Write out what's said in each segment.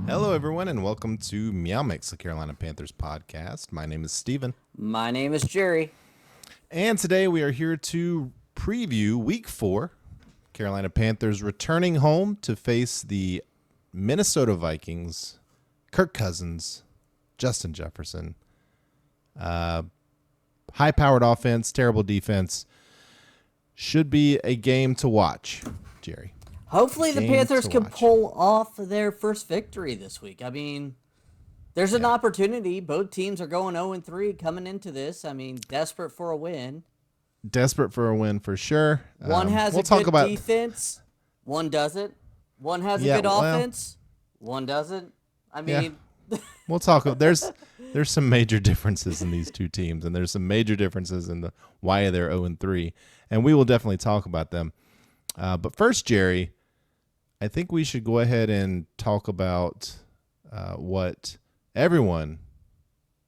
Hello, everyone, and welcome to MeowMix, the Carolina Panthers podcast. My name is Steven. My name is Jerry. And today we are here to preview Week 4. Carolina Panthers returning home to face the Minnesota Vikings. Kirk Cousins, Justin Jefferson. High-powered offense, terrible defense. Should be a game to watch, Jerry. Hopefully the Panthers can pull off their first victory this week. I mean, there's an opportunity. Both teams are going 0-3 coming into this. I mean, desperate for a win. Desperate for a win for sure. One has a good defense. One doesn't. One has a good offense. One doesn't. I mean... Yeah. We'll talk. There's some major differences in these two teams, and there's some major differences in the why they're 0-3, and we will definitely talk about them. But first, Jerry, I think we should go ahead and talk about what everyone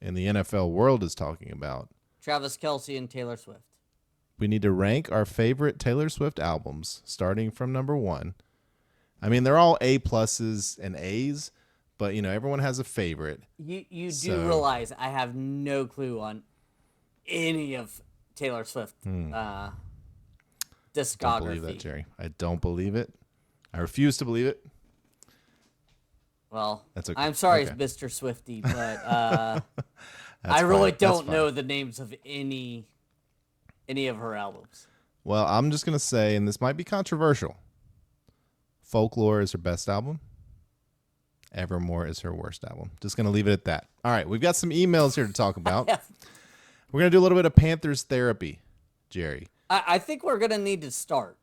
in the NFL world is talking about. Travis Kelce and Taylor Swift. We need to rank our favorite Taylor Swift albums, starting from number 1. I mean, they're all A pluses and A's, but everyone has a favorite. You do realize I have no clue on any of Taylor Swift discography. I don't believe that, Jerry. I don't believe it. I refuse to believe it. Well, that's okay. I'm sorry, Mr. Swifty, but I really don't know the names of any of her albums. Well, I'm just going to say, and this might be controversial, Folklore is her best album. Evermore is her worst album. Just going to leave it at that. All right, we've got some emails here to talk about. We're going to do a little bit of Panthers therapy, Jerry. I think we're going to need to start.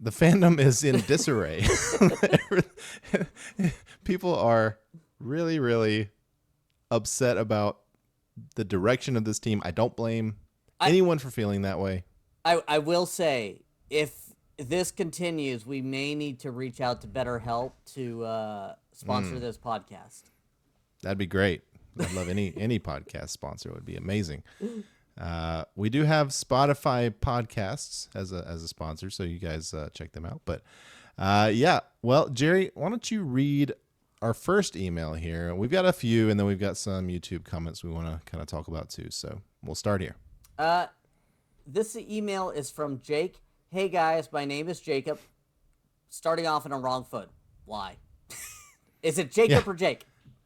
The fandom is in disarray. People are really, really upset about the direction of this team. I don't blame anyone for feeling that way. I will say, if this continues, we may need to reach out to BetterHelp to sponsor this podcast. That'd be great. I'd love any podcast sponsor. It would be amazing. We do have Spotify podcasts as a sponsor, so you guys check them out. But well, Jerry, why don't you read our first email here? We've got a few, and then we've got some YouTube comments we want to kind of talk about too. So we'll start here. This email is from Jake. Hey guys, my name is Jacob. Starting off on a wrong foot. Why? Is it Jacob or Jake?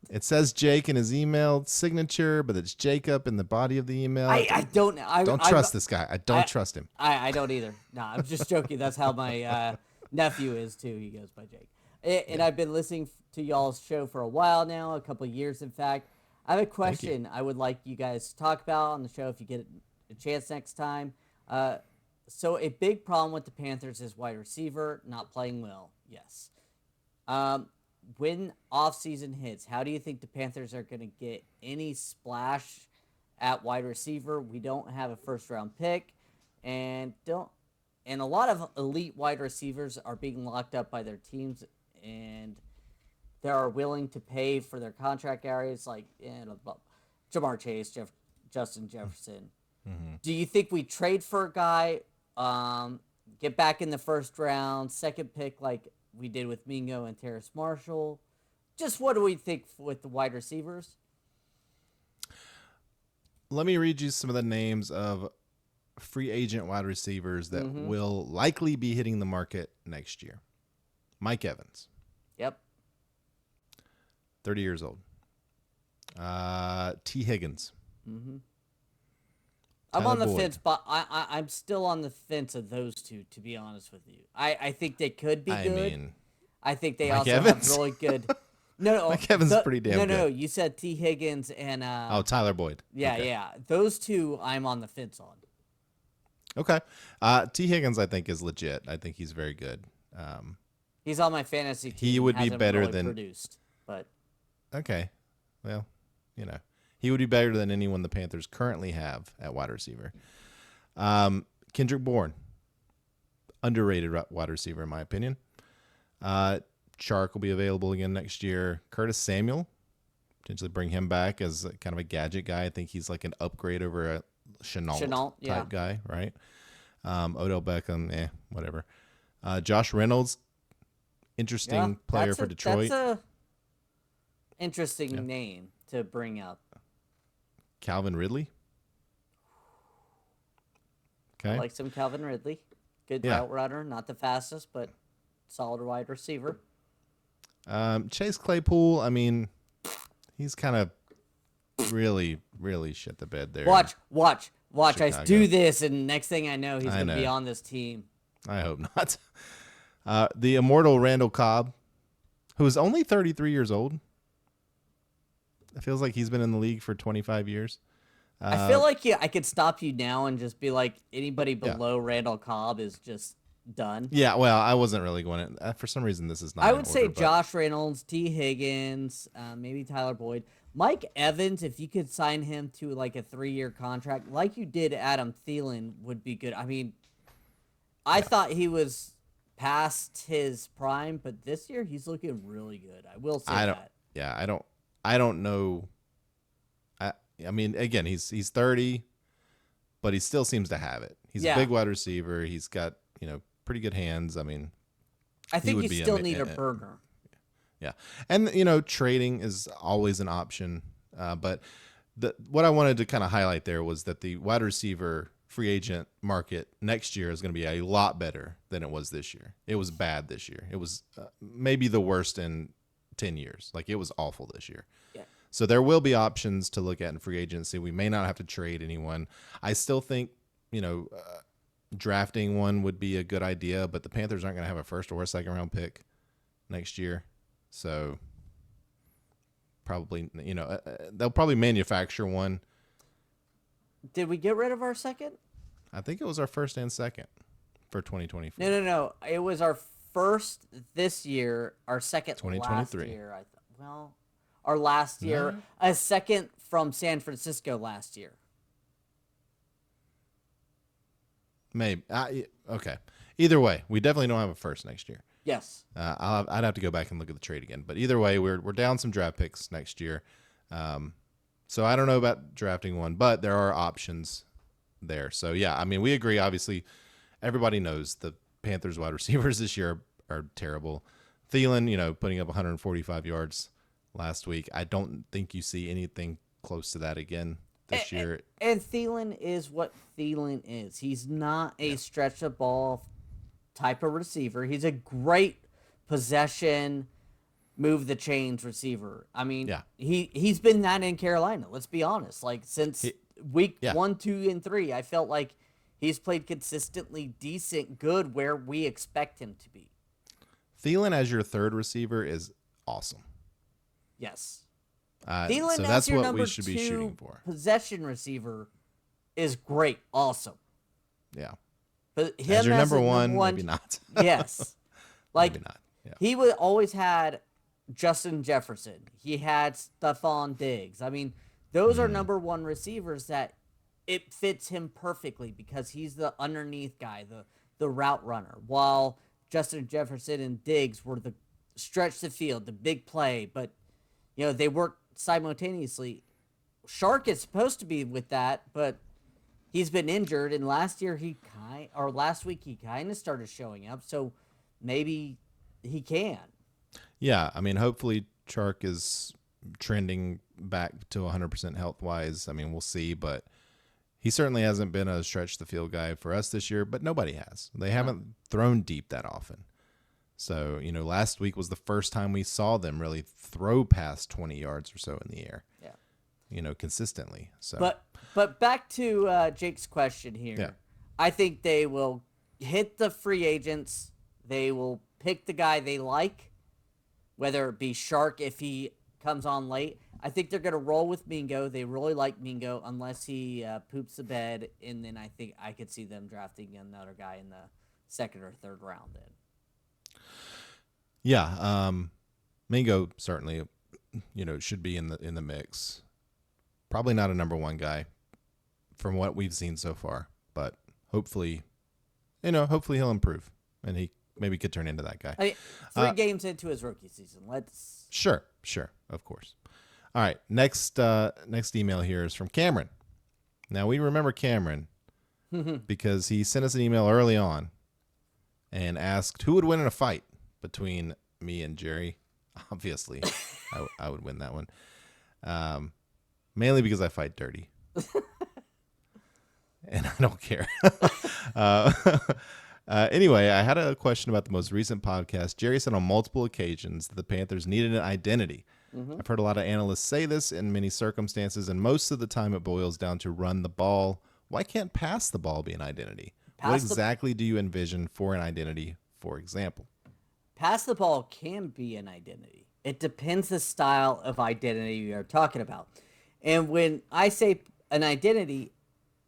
It says Jake in his email signature, but it's Jacob in the body of the email. I don't know. I don't trust this guy. I don't trust him. I don't either. No, I'm just joking. That's how my nephew is too. He goes by Jake. And I've been listening to y'all's show for a while now, a couple of years, in fact. I have a question I would like you guys to talk about on the show if you get a chance next time. So a big problem with the Panthers is wide receiver not playing well. Yes. When off-season hits, how do you think the Panthers are going to get any splash at wide receiver? We don't have a first-round pick, and a lot of elite wide receivers are being locked up by their teams, and they are willing to pay for their contract areas, like Jamar Chase, Justin Jefferson. Mm-hmm. Do you think we trade for a guy, get back in the first round, second pick, like we did with Mingo and Terrace Marshall? Just what do we think with the wide receivers? Let me read you some of the names of free agent wide receivers that will likely be hitting the market next year. Mike Evans. Yep. 30 years old. T. Higgins. Mm-hmm. I'm on the fence, but I'm still on the fence of those two, to be honest with you. I think they could be good. I think they also have really good... No, Mike Evans is pretty damn good. No, you said T. Higgins and... Tyler Boyd. Yeah, yeah. Those two I'm on the fence on. Okay. T. Higgins, I think, is legit. I think he's very good. He's on my fantasy team. He would be better really than... produced, but... Okay. Well, he would be better than anyone the Panthers currently have at wide receiver. Kendrick Bourne, underrated wide receiver in my opinion. Chark will be available again next year. Curtis Samuel, potentially bring him back as kind of a gadget guy. I think he's like an upgrade over a Chenault type guy, right? Odell Beckham, whatever. Josh Reynolds, interesting player for Detroit. Interesting name to bring up. Calvin Ridley. I Okay. like some Calvin Ridley. Good Yeah. route runner, not the fastest, but solid wide receiver. Chase Claypool, I mean, he's kind of really, really shit the bed there. Watch. I Chicago. do this, and next thing I know, he's I going to be know. on this team. I hope not. The immortal Randall Cobb, who is only 33 years old. It feels like he's been in the league for 25 years. I feel like I could stop you now and just be like, anybody below Randall Cobb is just done. Yeah, well, I wasn't really going to. For some reason, this is not. I in would say order, but- Josh Reynolds, T. Higgins, maybe Tyler Boyd. Mike Evans, if you could sign him to like a 3-year contract, like you did Adam Thielen, would be good. I mean, I thought he was past his prime, but this year he's looking really good. I will say that. Yeah, I don't know. I mean, again, he's 30, but he still seems to have it. He's a big wide receiver. He's got, pretty good hands. I mean, I think you still need a burner. Yeah. And, trading is always an option. But what I wanted to kind of highlight there was that the wide receiver free agent market next year is going to be a lot better than it was this year. It was bad this year. It was maybe the worst in 10 years. Like, it was awful this year. Yeah. So there will be options to look at in free agency. We may not have to trade anyone. I still think, drafting one would be a good idea, but the Panthers aren't going to have a first or a second round pick next year. So probably, they'll probably manufacture one. Did we get rid of our second? I think it was our first and second for 2024. No. It was our first this year, our second 2023. last year. Our last year, a second from San Francisco last year. Maybe. Okay. Either way, we definitely don't have a first next year. Yes. I'd have to go back and look at the trade again. But either way, we're down some draft picks next year. So I don't know about drafting one, but there are options there. So, yeah, I mean, we agree. Obviously, everybody knows the Panthers wide receivers this year are terrible. Thielen, putting up 145 yards last week. I don't think you see anything close to that again this year. And Thielen is what Thielen is. He's not a stretch the ball type of receiver. He's a great possession, move the chains receiver. I mean, he's been that in Carolina. Let's be honest. Like, since week 1, 2, and 3, I felt like he's played consistently decent, good where we expect him to be. Thielen as your third receiver is awesome. Yes. Thielen so that's what we should be shooting for. Possession receiver is great, awesome. Yeah. But him as your as number one, maybe not. Yes. Like, maybe not. Yeah. He would always had Justin Jefferson. He had Stephon Diggs. I mean, those are number one receivers that it fits him perfectly because he's the underneath guy, the route runner, while Justin Jefferson and Diggs were the stretch the field, the big play, but they work simultaneously. Shark is supposed to be with that, but he's been injured, and last week he kind of started showing up, so maybe he can. Yeah, I mean, hopefully Chark is trending back to 100% health-wise. I mean, we'll see, but he certainly hasn't been a stretch the field guy for us this year, but nobody has. They haven't thrown deep that often. So, last week was the first time we saw them really throw past 20 yards or so in the air. Yeah. Consistently. So, but back to Jake's question here. Yeah. I think they will hit the free agents. They will pick the guy they like, whether it be Shark if he comes on late. I think they're going to roll with Mingo. They really like Mingo unless he poops the bed, and then I think I could see them drafting another guy in the second or third round then. Yeah, Mingo certainly, should be in the mix. Probably not a number one guy from what we've seen so far, but hopefully he'll improve and he maybe could turn into that guy. I mean, 3 games into his rookie season. Let's Sure, of course. All right, next email here is from Cameron. Now we remember Cameron because he sent us an email early on and asked who would win in a fight between me and Jerry. obviously, I would win that one. Mainly because I fight dirty. And I don't care. uh, anyway, I had a question about the most recent podcast. Jerry said on multiple occasions that the Panthers needed an identity. Mm-hmm. I've heard a lot of analysts say this in many circumstances, and most of the time it boils down to run the ball. Why can't pass the ball be an identity? What exactly do you envision for an identity, for example? Pass the ball can be an identity. It depends the style of identity you are talking about. And when I say an identity,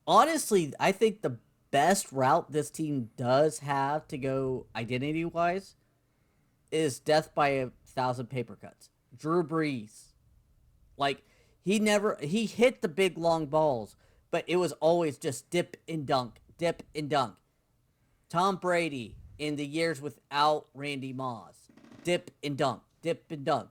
honestly, I think the best route this team does have to go identity-wise is death by 1,000 paper cuts. Drew Brees. Like, he hit the big long balls, but it was always just dip and dunk, dip and dunk. Tom Brady in the years without Randy Moss, dip and dunk, dip and dunk.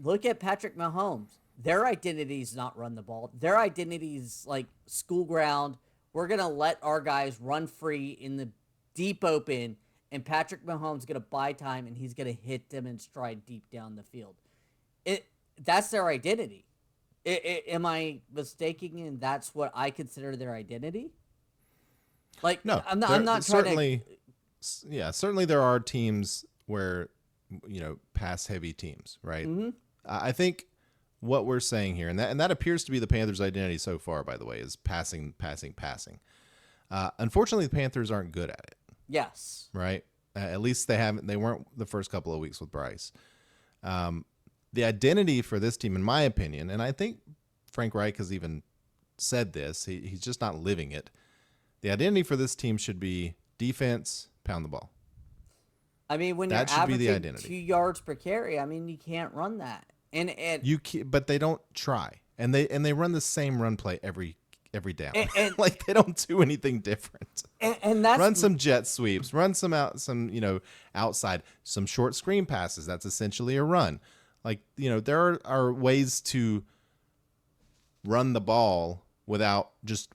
Look at Patrick Mahomes. Their identity is not run the ball. Their identity is like school ground. We're going to let our guys run free in the deep open, and Patrick Mahomes is going to buy time, and he's going to hit them in stride deep down the field. That's their identity. Am I mistaken? And that's what I consider their identity? Like, no, I'm not certainly, trying to. Yeah, certainly there are teams where, pass heavy teams, right? Mm-hmm. I think what we're saying here, and that appears to be the Panthers' identity so far, by the way, is passing. Unfortunately, the Panthers aren't good at it. Yes. Right? At least they weren't the first couple of weeks with Bryce. The identity for this team, in my opinion, and I think Frank Reich has even said this, he's just not living it. The identity for this team should be defense, pound the ball. I mean, when that you're averaging be the identity. 2 yards per carry, I mean, you can't run that. And but they don't try, and they run the same run play every down. And like they don't do anything different. And that's run some jet sweeps, run some outside, some short screen passes. That's essentially a run. Like there are ways to run the ball without just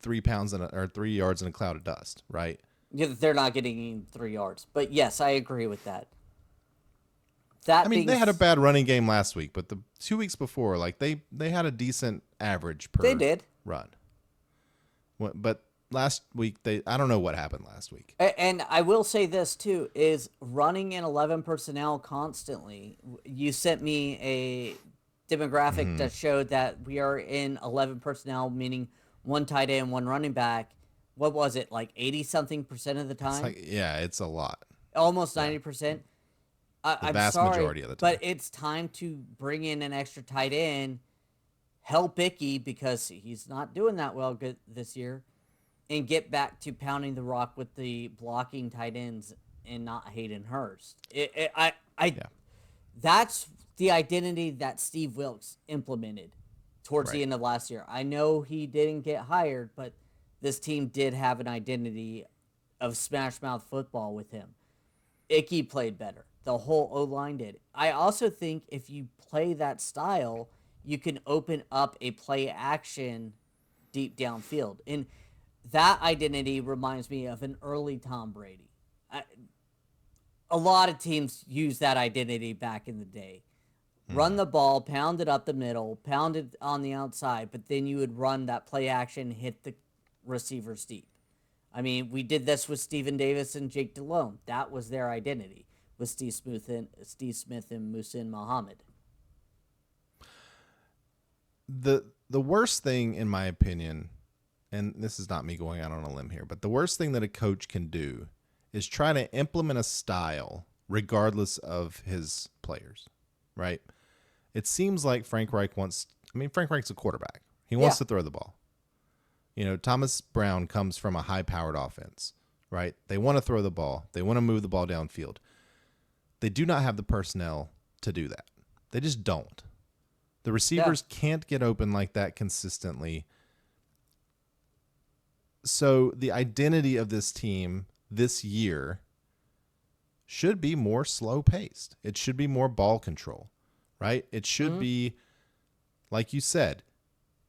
3 pounds or 3 yards in a cloud of dust, right? Yeah, they're not getting 3 yards, but yes, I agree with that. They had a bad running game last week, but the 2 weeks before, like they had a decent average per run. But last week I don't know what happened last week. And I will say this too, is running in 11 personnel constantly. You sent me a demographic that showed that we are in 11 personnel, meaning one tight end, one running back. What was it, like 80-something% of the time? It's a lot. Almost 90%. The vast majority of the time. But it's time to bring in an extra tight end, help Icky because he's not doing that well good this year, and get back to pounding the rock with the blocking tight ends and not Hayden Hurst. That's the identity that Steve Wilkes implemented towards the end of last year. I know he didn't get hired, but this team did have an identity of smash mouth football with him. Icky played better. The whole O-line did. I also think if you play that style, you can open up a play action deep downfield. And that identity reminds me of an early Tom Brady. A lot of teams use that identity back in the day. Run the ball, pound it up the middle, pound it on the outside, but then you would run that play action, hit the receivers deep. I mean, we did this with Steven Davis and Jake Delhomme. That was their identity with Steve Smith and Muhsin Muhammad. The worst thing, in my opinion, and this is not me going out on a limb here, but the worst thing that a coach can do is try to implement a style regardless of his players, right? It seems like Frank Reich's a quarterback. He wants to throw the ball. Thomas Brown comes from a high-powered offense, right? They want to throw the ball. They want to move the ball downfield. They do not have the personnel to do that. They just don't. The receivers can't get open like that consistently. So the identity of this team this year should be more slow-paced. It should be more ball control, right? It should be, like you said,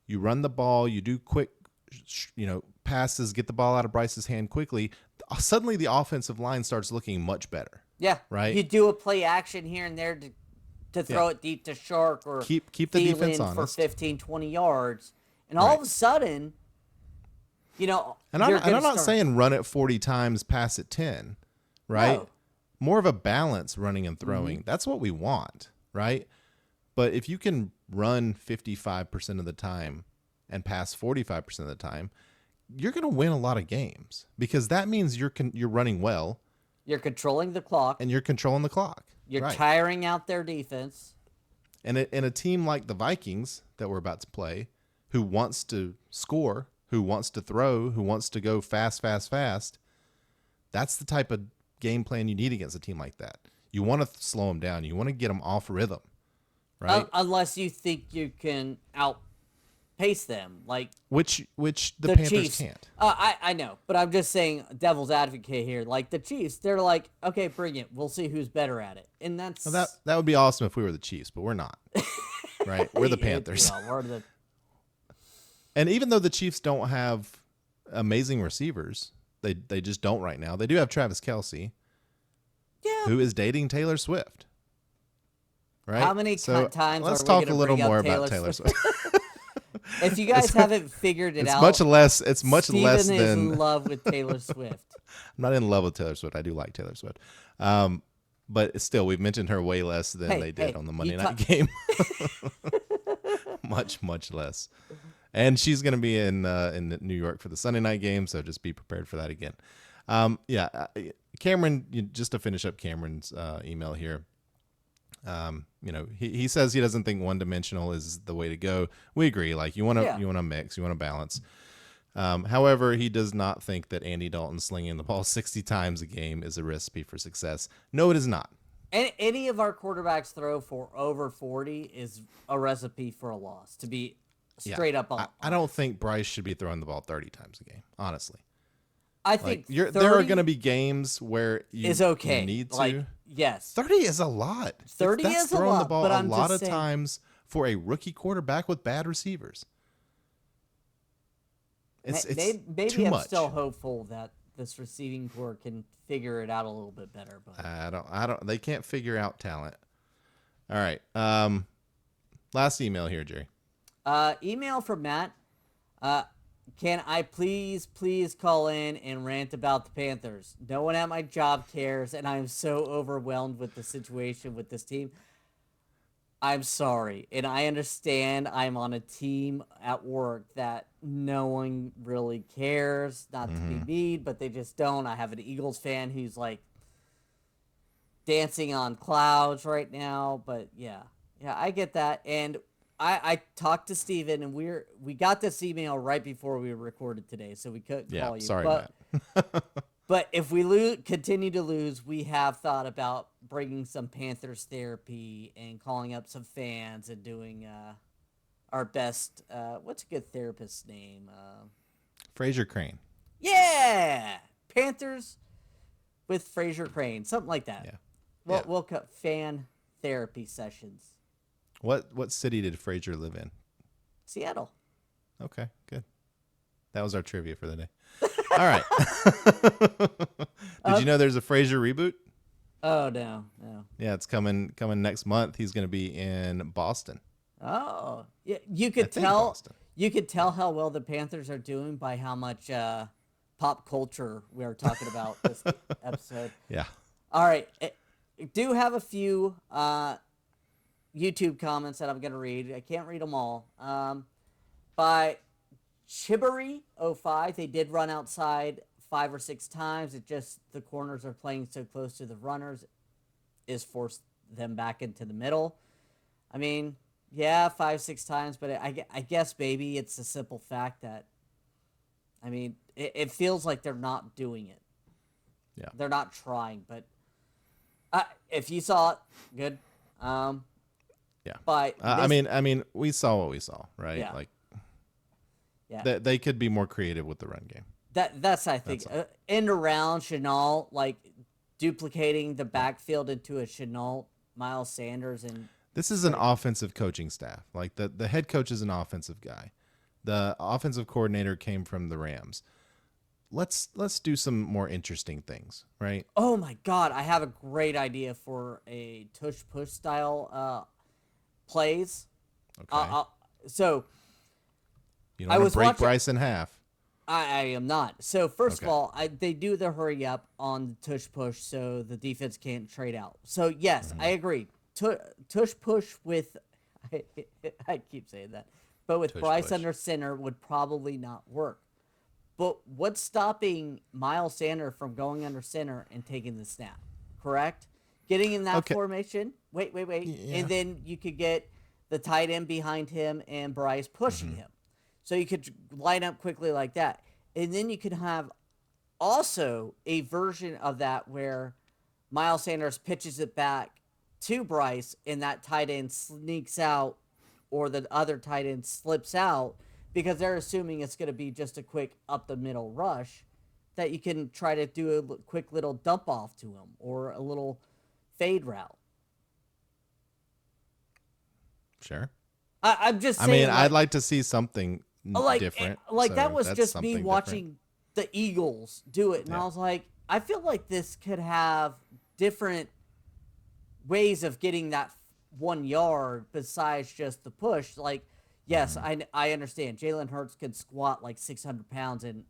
you run the ball, you do quick passes, get the ball out of Bryce's hand quickly. Suddenly the offensive line starts looking much better. Yeah. right? You do a play action here and there to throw it deep to Shark or Keep the defense Thielen for honest. 15, 20 yards. And all of a sudden, and I'm not saying run it 40 times, pass it 10, right? No. More of a balance running and throwing. That's what we want, right? But if you can run 55% of the time and pass 45% of the time, you're going to win a lot of games because that means you're running well. You're controlling the clock. And you're controlling the clock. You're tiring out their defense. And in a team like the Vikings that we're about to play, who wants to score, who wants to throw, who wants to go fast, that's the type of game plan you need against a team like that. You want to slow them down. You want to get them off rhythm, right? Unless you think you can outpace them, like which the Panthers Chiefs can't. I know, but I'm just saying devil's advocate here. Like the Chiefs, they're like, okay, bring it. We'll see who's better at it, and that's that would be awesome if we were the Chiefs, but we're not. Right? We're the Panthers. We're the. And even though the Chiefs don't have amazing receivers, they just don't right now. They do have Travis Kelce, who is dating Taylor Swift. Right? How many times? Let's are we talk a little more about Taylor Swift. If you guys haven't figured it out, it's much Steven less is than in love with Taylor Swift. I'm not in love with Taylor Swift. I do like Taylor Swift. But still, we've mentioned her way less than they did on the Monday night game. much less. And she's going to be in New York for the Sunday night game, so just be prepared for that again. Cameron, just to finish up Cameron's email here, he says he doesn't think one-dimensional is the way to go. We agree. Like you want to mix, you want to balance. However, he does not think that Andy Dalton slinging the ball 60 times a game is a recipe for success. No, it is not. Any of our quarterbacks throw for over 40 is a recipe for a loss, to be straight up on. I don't think Bryce should be throwing the ball 30 times a game, honestly. I think there are going to be games where you need to. Yes. 30 is a lot. 30 that's is a throwing lot, the ball but a I'm lot just of saying, times for a rookie quarterback with bad receivers. It's maybe too I'm much. still hopeful that this receiving core can figure it out a little bit better, but I don't they can't figure out talent. All right. Last email here, Jerry. Email from Matt. Can I please call in and rant about the Panthers? No one at my job cares, and I am so overwhelmed with the situation with this team. I'm sorry, and I understand I'm on a team at work that no one really cares, not to be mean, but they just don't. I have an Eagles fan who's like dancing on clouds right now, but yeah, I get that. And I talked to Steven, and we got this email right before we recorded today, so we couldn't call you. Sorry, Matt. Matt. But if we continue to lose, we have thought about bringing some Panthers therapy and calling up some fans and doing our best. What's a good therapist's name? Fraser Crane. Yeah, Panthers with Fraser Crane, something like that. Yeah. We'll cut fan therapy sessions. What city did Fraser live in? Seattle. Okay, good. That was our trivia for the day. All right. Did you know there's a Fraser reboot? Oh no. Yeah, it's coming next month. He's going to be in Boston. Oh, yeah. You could tell. Boston. You could tell how well the Panthers are doing by how much pop culture we are talking about this episode. Yeah. All right. I do have a few YouTube comments that I'm going to read. I can't read them all. By Chibbery05, they did run outside 5 or 6 times. It just, the corners are playing so close to the runners, is forced them back into the middle. I mean, yeah, 5, 6 times, but I guess maybe it's a simple fact that, I mean, it feels like they're not doing it. Yeah. They're not trying, but if you saw it, good. Yeah. But I mean, we saw what we saw, right? Yeah. Like, yeah. they could be more creative with the run game. That's I think end around Chenault, like duplicating the backfield into a Chenault, Miles Sanders, and this is an offensive coaching staff. Like the head coach is an offensive guy. The offensive coordinator came from the Rams. let's do some more interesting things, right? Oh my God, I have a great idea for a tush push style plays. Okay. So You don't I want to was break watching. Bryce in half. I am not. So first of Okay. all, they do the hurry up on the tush push, so the defense can't trade out. So yes, I agree. Tush push with, I keep saying that, but with Tush Bryce push. under center would probably not work. But what's stopping Miles Sanders from going under center and taking the snap? Correct? Getting in that Okay. formation. Wait. Yeah. And then you could get the tight end behind him and Bryce pushing him. So you could line up quickly like that. And then you could have also a version of that where Miles Sanders pitches it back to Bryce and that tight end sneaks out or the other tight end slips out because they're assuming it's going to be just a quick up the middle rush that you can try to do a quick little dump off to him or a little fade route. Sure. I'm just I saying. mean, I'd like to see something different. Like so that was that's just me something watching the Eagles do it, and I was like, I feel like this could have different ways of getting that 1 yard besides just the push. Like, yes, I understand Jalen Hurts can squat like 600 pounds, and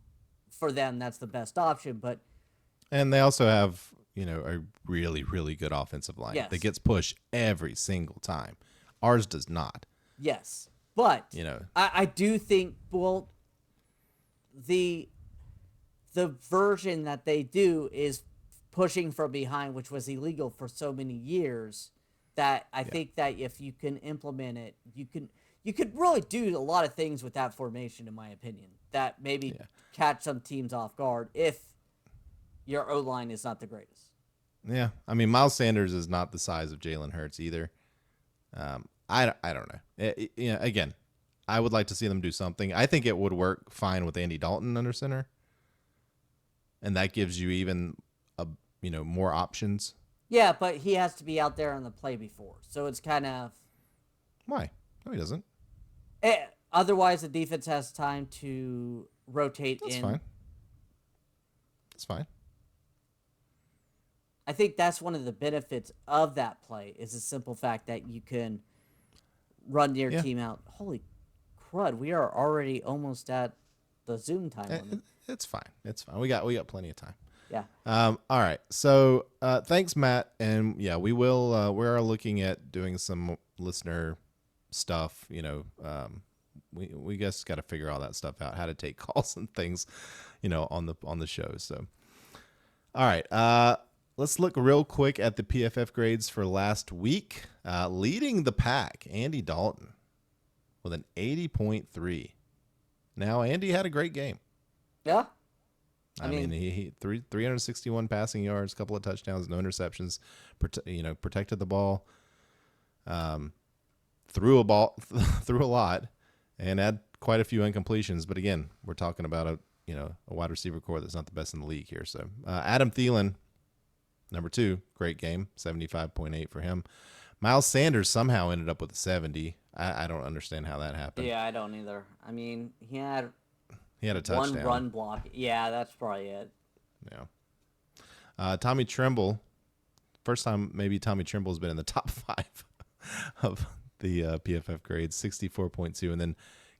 for them that's the best option. But And they also have, a really, really good offensive line Yes. that gets pushed every single time. Ours does not. yes, but You I do think the version that they do is pushing from behind, which was illegal for so many years. That I think that if you can implement it, you could really do a lot of things with that formation, in my opinion. That maybe catch some teams off guard if your O line is not the greatest. Yeah. I mean, Miles Sanders is not the size of Jalen Hurts either. I don't know. Again, I would like to see them do something. I think it would work fine with Andy Dalton under center. And that gives you even more options. Yeah, but he has to be out there on the play before, so it's kind of Why? No, he doesn't. otherwise the defense has time to rotate That's in. fine. That's fine. I think that's one of the benefits of that play is the simple fact that you can run your team out. Holy crud, we are already almost at the Zoom time limit. It's fine. It's fine. We got plenty of time. Yeah. All right. So thanks, Matt. And we will. We are looking at doing some listener stuff. We guess got to figure all that stuff out, how to take calls and things, on the show. So, all right. Let's look real quick at the PFF grades for last week. Leading the pack, Andy Dalton with an 80.3. Now, Andy had a great game. Yeah. I mean, he 361 passing yards, a couple of touchdowns, no interceptions. Protected the ball. Threw a lot, and had quite a few incompletions. But again, we're talking about a wide receiver core that's not the best in the league here. So Adam Thielen, number 2, great game, 75.8 for him. Miles Sanders somehow ended up with a 70. I don't understand how that happened. Yeah, I don't either. I mean, he had a touchdown. one run block. Yeah, that's probably it. Yeah. Tommy Tremble, first time maybe Tommy Tremble's been in the top 5 of the PFF grades, 64.2. And then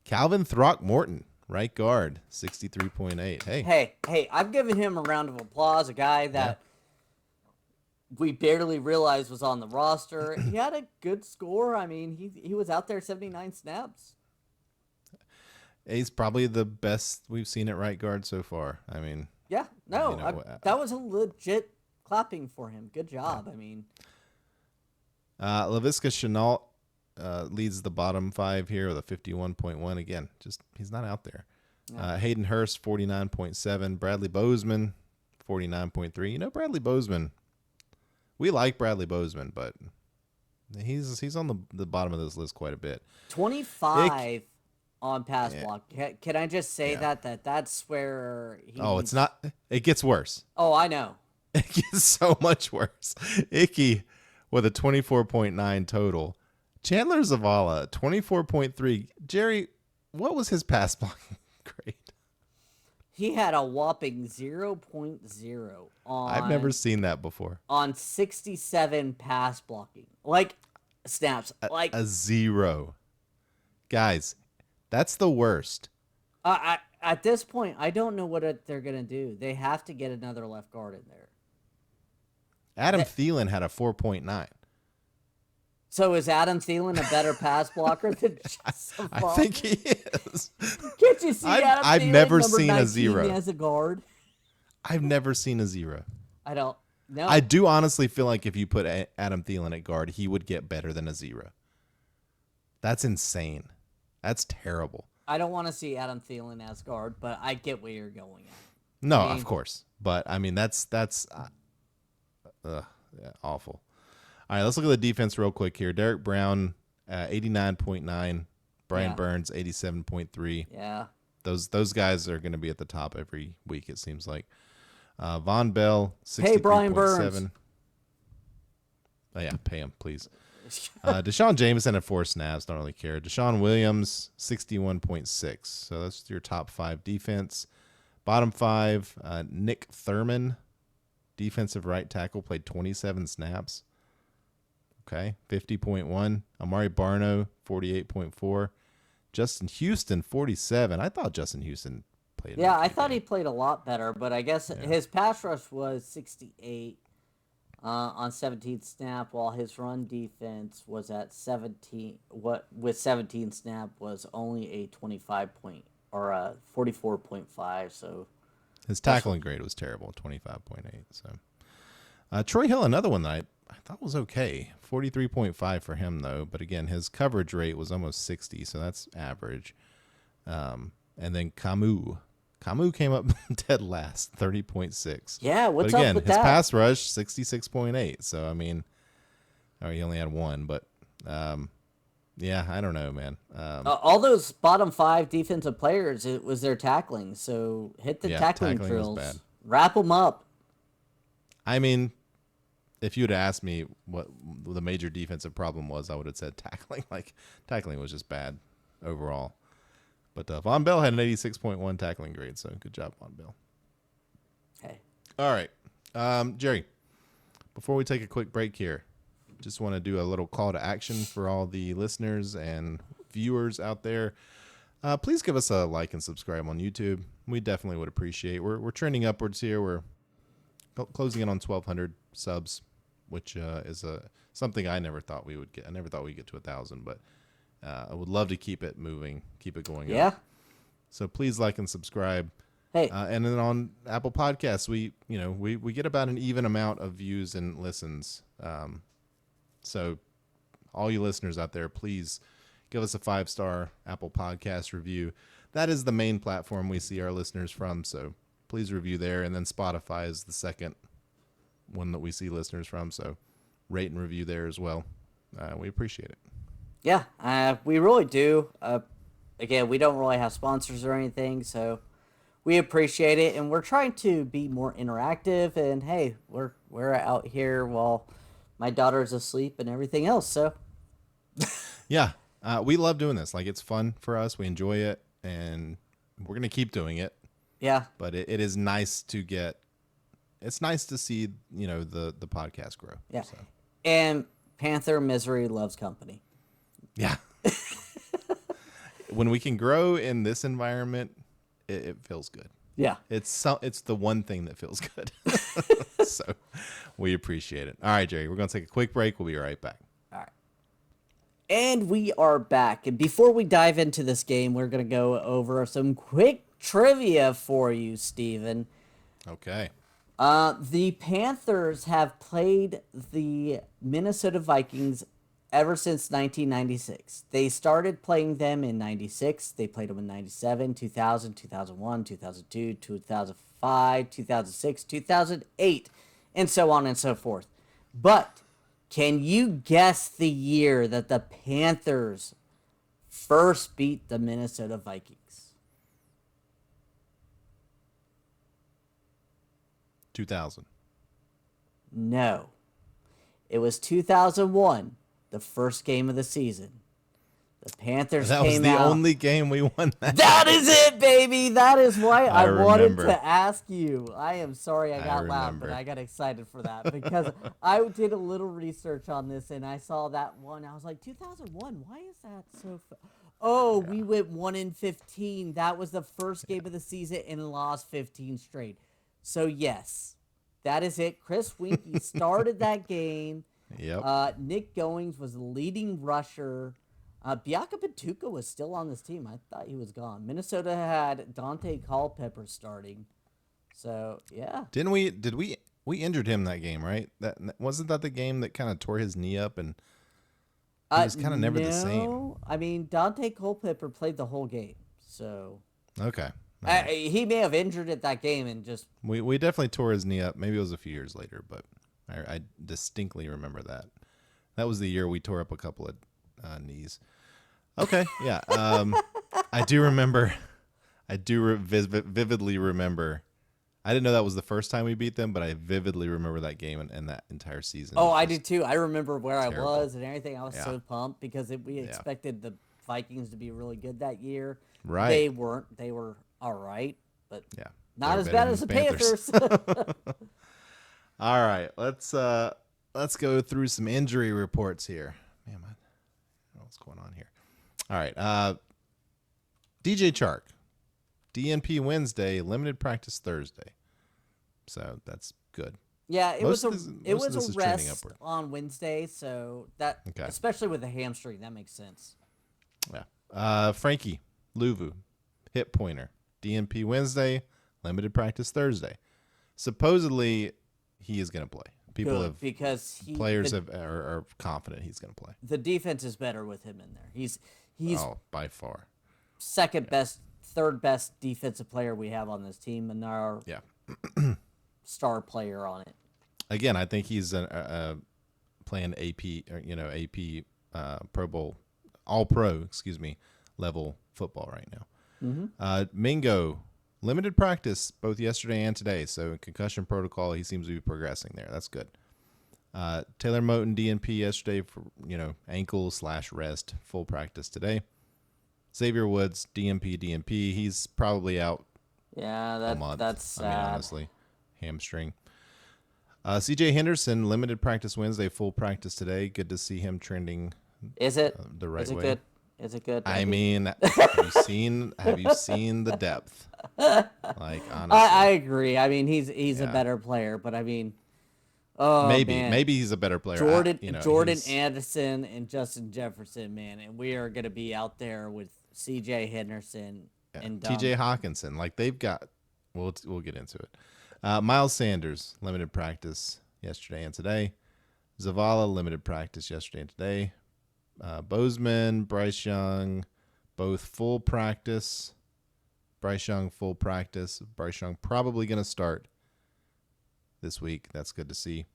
Calvin Throckmorton, right guard, 63.8. Hey, I've given him a round of applause, a guy that we barely realized was on the roster. He had a good score. I mean, he was out there 79 snaps. He's probably the best we've seen at right guard so far. I mean, yeah, no, that was a legit clapping for him. Good job. Yeah. I mean, Laviska Shenault leads the bottom 5 here with a 51.1. Again, just he's not out there. Yeah. Hayden Hurst, 49.7. Bradley Bozeman, 49.3. Bradley Bozeman, we like Bradley Bozeman, but he's on the bottom of this list quite a bit. 25 on pass block. Can I just say that's where he it's not. It gets worse. Oh, I know. It gets so much worse. Icky with a 24.9 total. Chandler Zavala, 24.3. Jerry, what was his pass blocking grade? He had a whopping 0.0 I've never seen that before. on 67 pass blocking. Like, snaps. Like, A 0. Guys, that's the worst. at this point, I don't know what they're going to do. They have to get another left guard in there. Adam Thielen had a 4.9. So is Adam Thielen a better pass blocker than Justin I think he is. Can't you see Adam I've Thielen, never number seen a 19 0. as a guard? I've never seen a 0. I don't know. I do honestly feel like if you put Adam Thielen at guard, he would get better than a 0. That's insane. That's terrible. I don't want to see Adam Thielen as guard, but I get where you're going at. No, I mean, of course. But, I mean, that's awful. All right, let's look at the defense real quick here. Derek Brown, 89.9. Brian Burns, 87.3. Yeah. Those guys are going to be at the top every week, it seems like. Von Bell, 63.7. Hey, Brian Burns. Oh, yeah, pay him, please. Deshaun Jameson at 4 snaps. Don't really care. Deshaun Williams, 61.6. So that's your top 5 defense. Bottom 5, Nick Thurman, defensive right tackle, played 27 snaps. Okay, 50.1. Amari Barno, 48.4. Justin Houston, 47. I thought Justin Houston played. Yeah, I thought he played a lot better, but I guess his pass rush was 68 on 17 snap, while his run defense was at 17. With 17 snap was only a 25 point or a 44.5. So his tackling grade was terrible, 25.8. So Troy Hill, another one that I thought was okay. 43.5 for him, though. But again, his coverage rate was almost 60, so that's average. And then Camus came up dead last, 30.6. Yeah, what's but again, up with his that? pass rush, 66.8. So, I mean, he only had 1. But, yeah, I don't know, man. All those bottom 5 defensive players, it was their tackling. So hit the tackling was drills. bad. Wrap them up. I mean, if you had asked me what the major defensive problem was, I would have said tackling. Like, tackling was just bad overall. But Von Bell had an 86.1 tackling grade, so good job, Von Bell. Hey. All right. Jerry, before we take a quick break here, just want to do a little call to action for all the listeners and viewers out there. Please give us a like and subscribe on YouTube. We definitely would appreciate. We're trending upwards here. We're closing in on 1,200 subs, which is something I never thought we would get. I never thought we'd get to 1,000, but I would love to keep it moving, keep it going. Yeah. Up. So please like and subscribe. Hey. And then on Apple Podcasts, we get about an even amount of views and listens. So all you listeners out there, please give us a 5-star Apple Podcast review. That is the main platform we see our listeners from. So please review there. And then Spotify is the second one that we see listeners from. So rate and review there as well. We appreciate it. Yeah, we really do. Again, we don't really have sponsors or anything, so we appreciate it, and we're trying to be more interactive. And hey, we're out here while my daughter's asleep and everything else. So yeah, we love doing this. Like, it's fun for us. We enjoy it, and we're gonna keep doing it. Yeah, but it is nice to get. It's nice to see the podcast grow. Yeah, so. And Panther misery loves company. Yeah. When we can grow in this environment, it feels good. Yeah. It's the one thing that feels good. So we appreciate it. All right, Jerry, we're going to take a quick break. We'll be right back. All right. And we are back. And before we dive into this game, we're going to go over some quick trivia for you, Steven. Okay. The Panthers have played the Minnesota Vikings ever since 1996. They started playing them in 96. They played them in 97, 2000, 2001, 2002, 2005, 2006, 2008, and so on and so forth. But can you guess the year that the Panthers first beat the Minnesota Vikings? 2000. No. It was 2001. The first game of the season. The Panthers That was came the out. only game we won. That is it, baby. That is why I wanted remember. to ask you. I am sorry I got loud, but remember. I got excited for that because I did a little research on this and I saw that one. I was like, 2001. Why is that so? Oh, we went 1-15. That was the first game of the season and lost 15 straight. So yes, that is it. Chris Winkie started that game. Yep. Nick Goings was the leading rusher. Biaka Patuka was still on this team. I thought he was gone. Minnesota had Dante Culpepper starting. So, yeah. Did we injured him that game, right? That wasn't that the game that kind of tore his knee up and he was kind of never the same. I mean, Dante Culpepper played the whole game. So, Okay. he may have injured it that game and just We definitely tore his knee up. Maybe it was a few years later, but I distinctly remember that. That was the year we tore up a couple of knees. Okay, yeah. I do remember. Vividly remember. I didn't know that was the first time we beat them, but I vividly remember that game and that entire season. Oh, I did too. I remember where terrible. I was and everything. I was Yeah. so pumped because we expected the Vikings to be really good that year. Right. They weren't. They were all right, but Yeah. not They're as better bad than as the Panthers. Panthers. All right, let's go through some injury reports here. Man, I don't know what's going on here. All right, DJ Chark, DNP Wednesday, limited practice Thursday. So that's good. Yeah, it Most was of a this- it most of was this a is trending rest upward. on Wednesday, so that Okay. especially with the hamstring, that makes sense. Yeah. Frankie Luvu, hip pointer, DNP Wednesday, limited practice Thursday. Supposedly, he is going to play. People Good, have because players are confident he's going to play. the defense is better with him in there. He's By far. second best, third best defensive player we have on this team, and our Yeah. star player on it. Again, I think he's playing AP, or, AP Pro Bowl, All Pro, level football right now. Mingo, limited practice both yesterday and today. So in concussion protocol, he seems to be progressing there. That's good. Taylor Moton, DNP yesterday for ankle/rest, full practice today. Xavier Woods, DNP. He's probably out Yeah, a month. that's sad. I mean, honestly, hamstring. CJ Henderson, limited practice Wednesday, full practice today. Good to see him trending Is it the right is it way. good? Is it good? I mean, have you seen the depth? Like, honestly, I agree. I mean, he's a Yeah. better player, but I mean, oh man. maybe he's a better player. Jordan he's- Anderson and Justin Jefferson, man, and we are going to be out there with CJ Henderson and TJ Hawkinson. Like, they've got. We'll get into it. Miles Sanders, limited practice yesterday and today. Zavala, limited practice yesterday and today. Bozeman, Bryce Young, both full practice. Bryce Young, full practice. Bryce Young probably going to start this week. That's good to see.